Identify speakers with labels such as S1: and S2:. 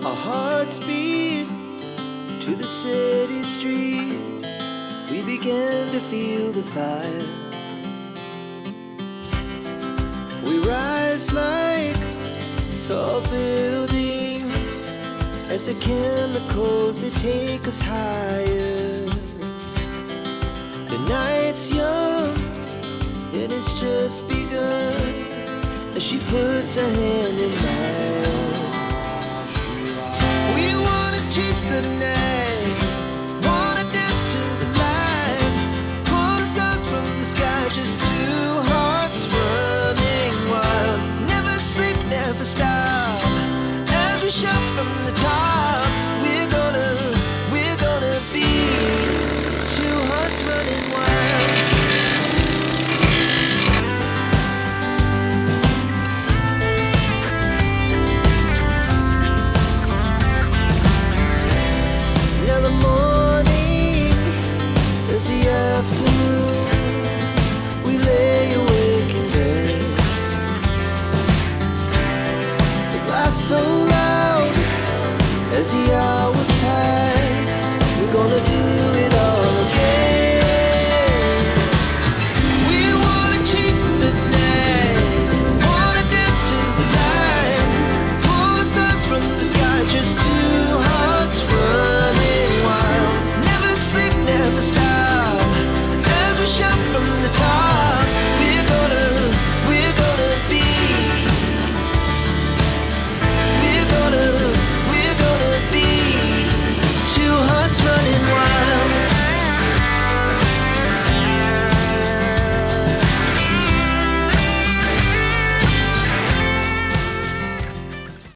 S1: Our hearts beat to the city streets. We began to feel the fire. We rise like tall buildings as the chemicals, they take us higher. The night's young and it's just begun as she puts her hand in mine. We wanna chase the night, wanna dance to the light, pull the stars from the sky, just two hearts running wild. Never sleep, never stop, as we shout from the top. We're gonna be two hearts running wild. Now the morning is the afternoon. We lay awake in bed. The laugh so loud as the hours pass. We're gonna do